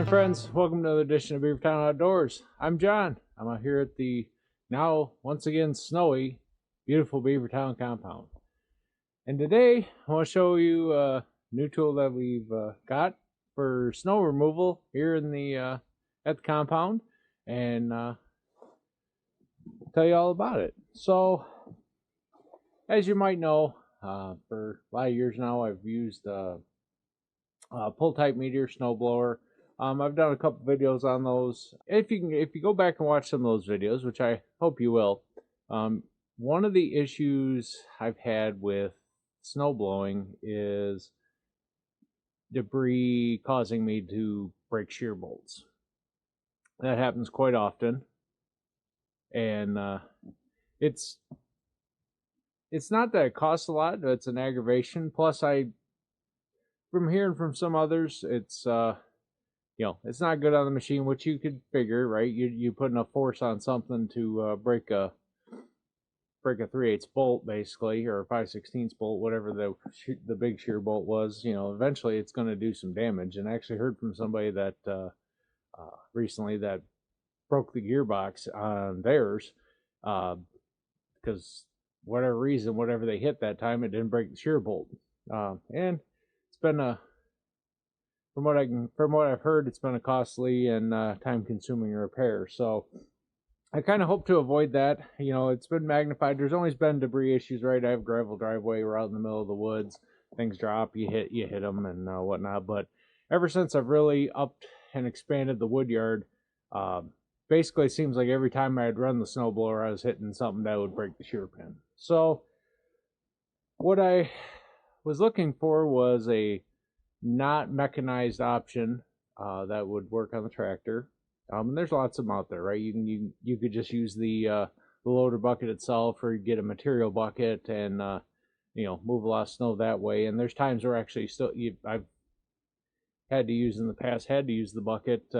friends, welcome to another edition of Beavertown Outdoors. I'm John. I'm out here at the now once again snowy, beautiful Beavertown compound. And today I want to show you a new tool that we've got for snow removal here in the at the compound, and tell you all about it. So, as you might know, for a lot of years now, I've used a pull-type meteor snowblower. I've done a couple videos on those. If you go back and watch some of those videos, which I hope you will, one of the issues I've had with snow blowing is debris causing me to break shear bolts. That happens quite often, and it's not that it costs a lot. It's an aggravation. Plus, from hearing from some others, it's it's not good on the machine, which you could figure, right? You put enough force on something to break a 3/8 bolt, basically, or a 5/16 bolt, whatever the big shear bolt was. Eventually it's going to do some damage. And I actually heard from somebody that recently that broke the gearbox on theirs because whatever reason, whatever they hit that time, it didn't break the shear bolt. And it's been from what I've heard, it's been a costly and time-consuming repair. So I kind of hope to avoid that. It's been magnified. There's always been debris issues, right? I have a gravel driveway. We're out in the middle of the woods. Things drop. You hit them and whatnot. But ever since I've really upped and expanded the wood yard, basically it seems like every time I'd run the snowblower, I was hitting something that would break the shear pin. So what I was looking for was a not mechanized option that would work on the tractor. And there's lots of them out there, right? You could just use the loader bucket itself, or get a material bucket and move a lot of snow that way. And there's times where actually I've had to use in the past the bucket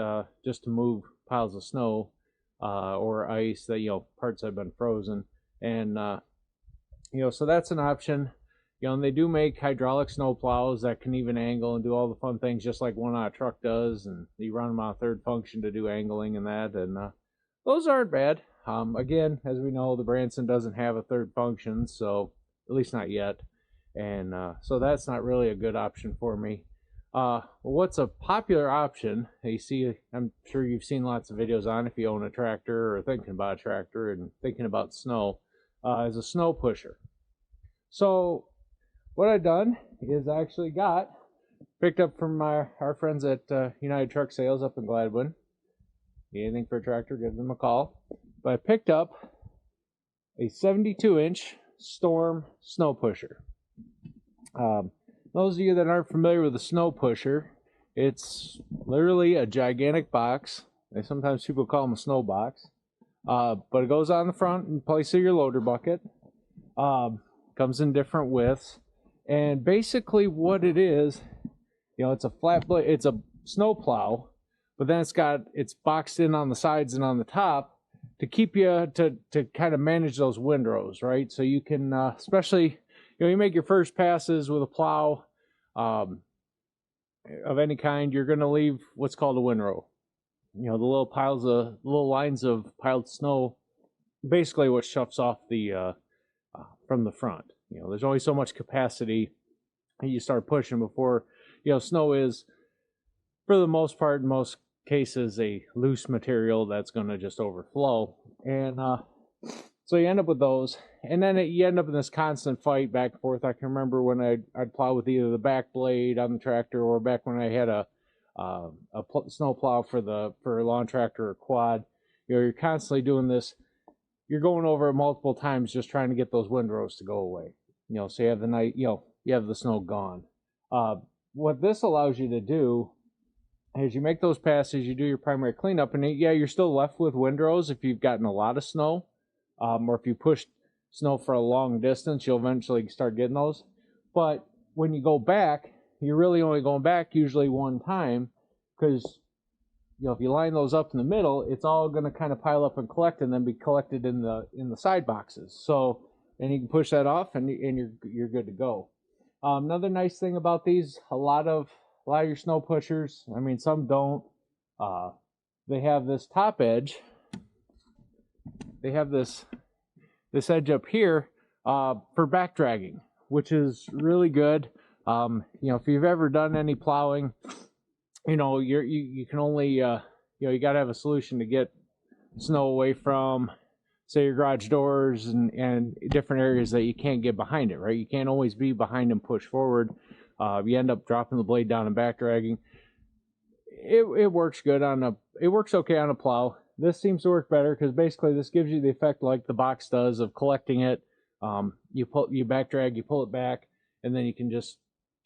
just to move piles of snow or ice that parts have been frozen, and so that's an option. And they do make hydraulic snow plows that can even angle and do all the fun things just like one on a truck does, and you run them on a third function to do angling and that, and those aren't bad. Again, as we know, the Branson doesn't have a third function, so at least not yet, and so that's not really a good option for me. What's a popular option, I'm sure you've seen lots of videos on if you own a tractor or thinking about a tractor and thinking about snow, is a snow pusher. So what I've done is I actually picked up from our friends at United Truck Sales up in Gladwin. Need anything for a tractor, give them a call. But I picked up a 72-inch Storm snow pusher. Those of you that aren't familiar with a snow pusher, it's literally a gigantic box. Sometimes people call them a snow box. But it goes on the front in place of your loader bucket. Comes in different widths. And basically what it is, it's a flat blade, it's a snow plow, but then it's boxed in on the sides and on the top to keep you to kind of manage those windrows, right? So you can, especially, you make your first passes with a plow of any kind, you're going to leave what's called a windrow. The little lines of piled snow, basically what shuts off the from the front. There's only so much capacity you start pushing before, snow is, for the most part, in most cases, a loose material that's going to just overflow. And so you end up with those. And then you end up in this constant fight back and forth. I can remember when I'd plow with either the back blade on the tractor, or back when I had a snow plow for a lawn tractor or quad. You're constantly doing this. You're going over it multiple times just trying to get those windrows to go away. So you have you have the snow gone. What this allows you to do is you make those passes, you do your primary cleanup, and you're still left with windrows if you've gotten a lot of snow, or if you push snow for a long distance, you'll eventually start getting those. But when you go back, you're really only going back usually one time, because if you line those up in the middle, it's all going to kind of pile up and collect, and then be collected in the side boxes. So, and you can push that off, and you're good to go. Another nice thing about these, a lot of your snow pushers, some don't, They have this top edge. They have this edge up here for back dragging, which is really good. If you've ever done any plowing, you can only you got to have a solution to get snow away from, say, your garage doors and different areas that you can't get behind it, right? You can't always be behind and push forward. You end up dropping the blade down and back dragging. It works good it works okay on a plow. This seems to work better because basically this gives you the effect like the box does of collecting it. You back drag, you pull it back, and then you can just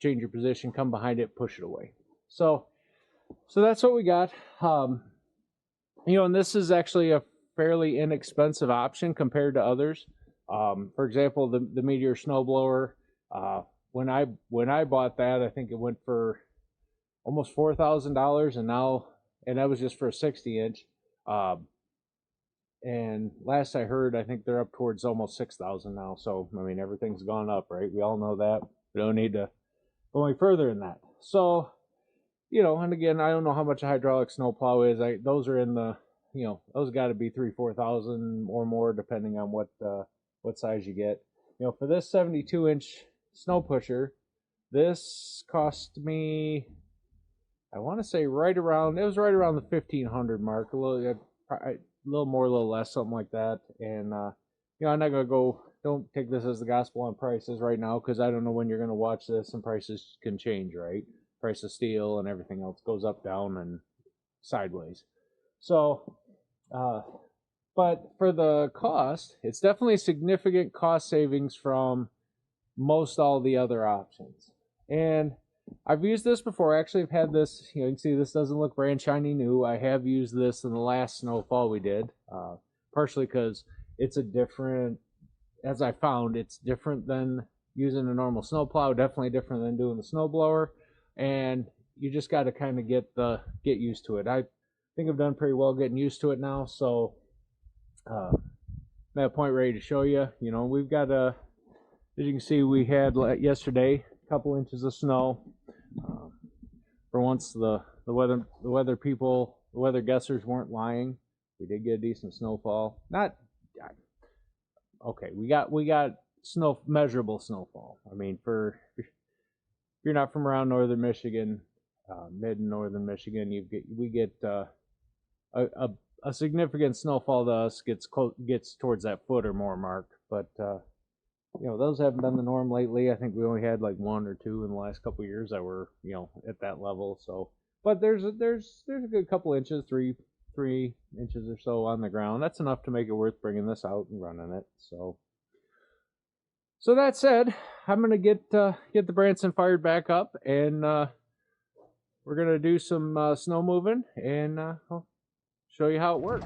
change your position, come behind it, push it away. So that's what we got. And this is actually a fairly inexpensive option compared to others. For example, the Meteor snowblower. When I bought that, I think it went for almost $4,000, and that was just for a 60-inch. And last I heard, I think they're up towards almost $6,000 now. So I mean, everything's gone up, right? We all know that. We don't need to go any further than that. So, and again, I don't know how much a hydraulic snowplow is. Those are in the, those got to be $3,000-$4,000 or more, depending on what size you get. For this 72-inch snow pusher, this cost me, I want to say right around the 1,500 mark, a little more, a little less, something like that. And I'm not gonna don't take this as the gospel on prices right now, because I don't know when you're gonna watch this, and prices can change, right? Price of steel and everything else goes up, down, and sideways. So, but for the cost, it's definitely a significant cost savings from most all the other options. And I've used this before. Actually, I've had this, you can see this doesn't look brand shiny new. I have used this in the last snowfall we did, partially because it's as I found, it's different than using a normal snowplow, definitely different than doing the snowblower, and you just got to kind of get used to it. I think I've done pretty well getting used to it now, so I'm at a point ready to show you. We've got as you can see, we had yesterday a couple inches of snow. For once, the weather people, the weather guessers weren't lying. We did get a decent snowfall. We got measurable snowfall. I mean, if you're not from around northern Michigan, mid and northern Michigan, we get a significant snowfall to us gets towards that foot or more mark. But those haven't been the norm lately. I think we only had like one or two in the last couple of years that were at that level. So, but there's a good couple inches, three inches or so on the ground. That's enough to make it worth bringing this out and running it. So that said, I'm gonna get the Branson fired back up, and we're gonna do some snow moving, and I'll show you how it works.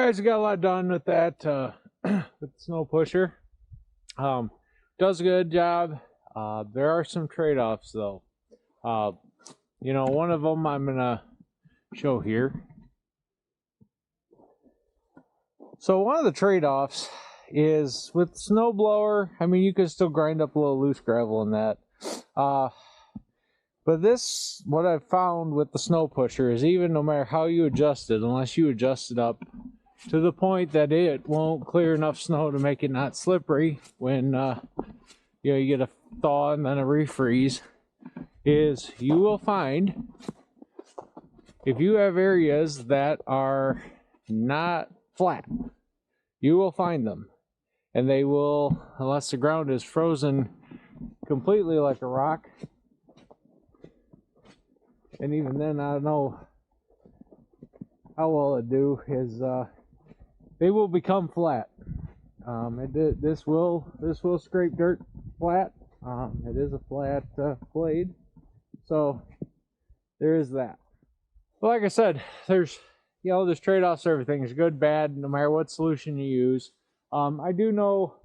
guys got a lot done with that, with the snow pusher. Does a good job. There are some trade-offs though. You know, one of them I'm gonna show here. So one of the trade-offs is with the snow blower. I mean, you can still grind up a little loose gravel in that. But this, what I've found with the snow pusher is even no matter how you adjust it, unless you adjust it up to the point that it won't clear enough snow to make it not slippery when you know, you get a thaw and then a refreeze, is you will find if you have areas that are not flat, you will find them, and they will, unless the ground is frozen completely like a rock. And even then, I don't know how well it do, is they will become flat. This will scrape dirt flat. It is a flat blade, so there is that. But like I said, there's trade-offs to everything. It's good, bad, no matter what solution you use. I do know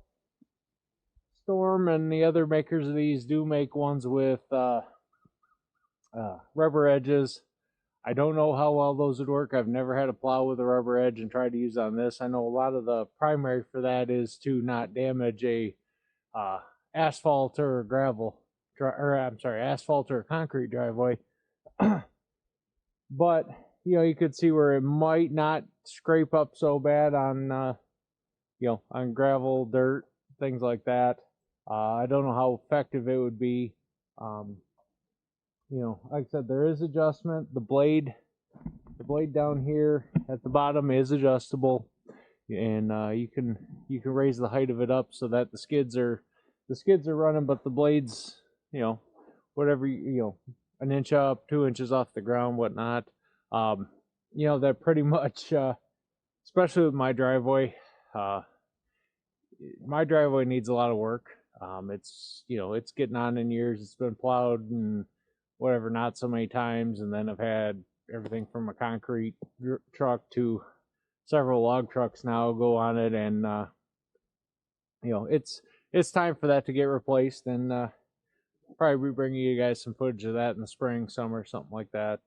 Storm and the other makers of these do make ones with rubber edges. I don't know how well those would work. I've never had a plow with a rubber edge and tried to use on this. I know a lot of the primary for that is to not damage a asphalt or gravel, asphalt or concrete driveway. But you know, you could see where it might not scrape up so bad on on gravel, dirt, things like that. I don't know how effective it would be. You know, like I said, there is adjustment. The blade down here at the bottom is adjustable, and you can raise the height of it up so that the skids are running, but the blades, you know, whatever, an inch up, 2 inches off the ground, whatnot. You know, that pretty much, especially with my driveway needs a lot of work. It's getting on in years. It's been plowed and whatever, not so many times, and then I've had everything from a concrete truck to several log trucks now go on it, and it's time for that to get replaced, and probably be bringing you guys some footage of that in the spring, summer, something like that.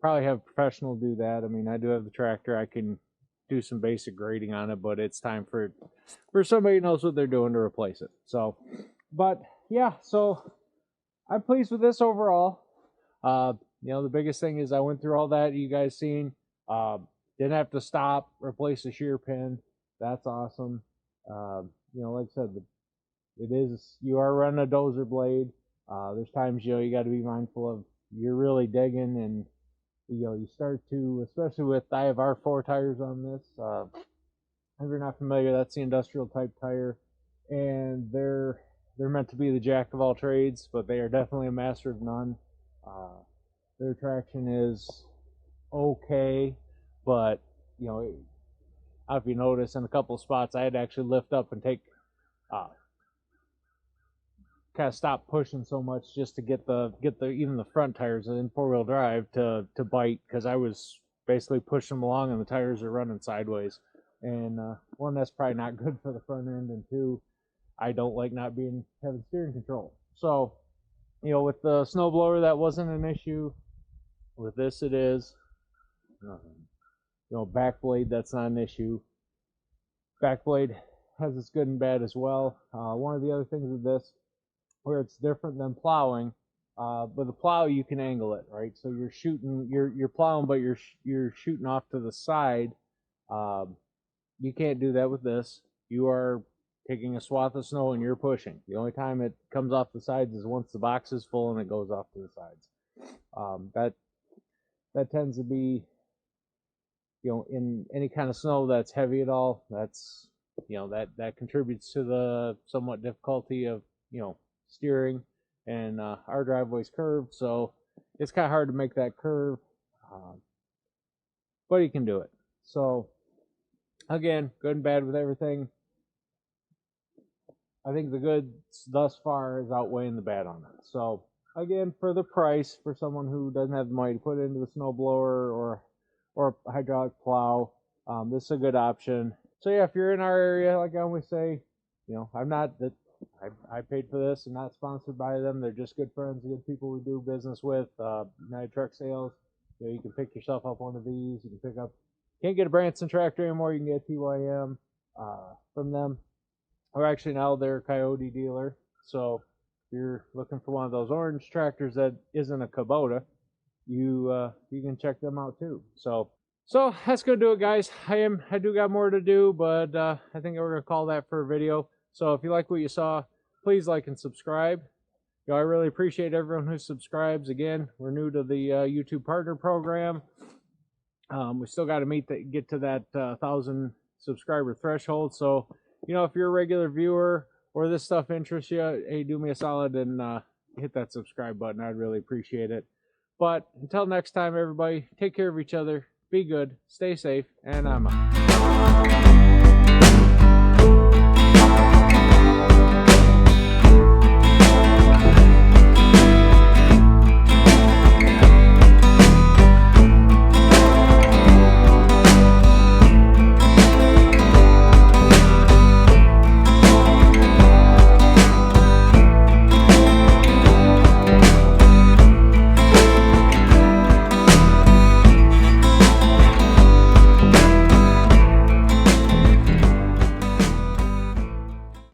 Probably have a professional do that. I mean, I do have the tractor. I can do some basic grading on it, but it's time for somebody who knows what they're doing to replace it. So, but yeah, so I'm pleased with this overall. The biggest thing is I went through all that you guys seen. Didn't have to stop, replace the shear pin. That's awesome. Like I said, you are running a dozer blade. There's times, you got to be mindful of, you're really digging, and you start to, especially with, I have R4 tires on this. If you're not familiar, that's the industrial type tire, and they're meant to be the jack of all trades, but they are definitely a master of none. Their traction is okay, but if you notice, in a couple of spots I had to actually lift up and take kind of stop pushing so much just to get the even the front tires in 4-wheel drive to bite, because I was basically pushing them along and the tires are running sideways. And one, that's probably not good for the front end, and two, I don't like not having steering control. So, with the snowblower, that wasn't an issue. With this, it is. Back blade, that's not an issue. Back blade has its good and bad as well. One of the other things with this, where it's different than plowing, with a plow you can angle it, right? So you're plowing, but you're shooting off to the side. You can't do that with this. You are taking a swath of snow and you're pushing. The only time it comes off the sides is once the box is full and it goes off to the sides. That tends to be, in any kind of snow that's heavy at all, that's, that contributes to the somewhat difficulty of, steering. And our driveway's curved, so it's kind of hard to make that curve, but you can do it. So again, good and bad with everything. I think the good thus far is outweighing the bad on it. So again, for the price, for someone who doesn't have the money to put it into the snowblower or a hydraulic plow, This is a good option. So yeah, if you're in our area, like I always say, I'm not that I paid for this and not sponsored by them. They're just good friends, good people we do business with. United Truck Sales. You can pick yourself up one of these. You can pick up. Can't get a Branson tractor anymore. You can get a TYM from them. Or actually now they're a Coyote dealer. So if you're looking for one of those orange tractors that isn't a Kubota, you can check them out too. So that's gonna do it, guys. I do got more to do, but I think we're gonna call that for a video. So if you like what you saw, please like and subscribe. I really appreciate everyone who subscribes. Again, we're new to the YouTube Partner Program. We still got to get to that 1,000 subscriber threshold. So, if you're a regular viewer or this stuff interests you, hey, do me a solid and hit that subscribe button. I'd really appreciate it. But until next time, everybody, take care of each other. Be good, stay safe, and I'm out.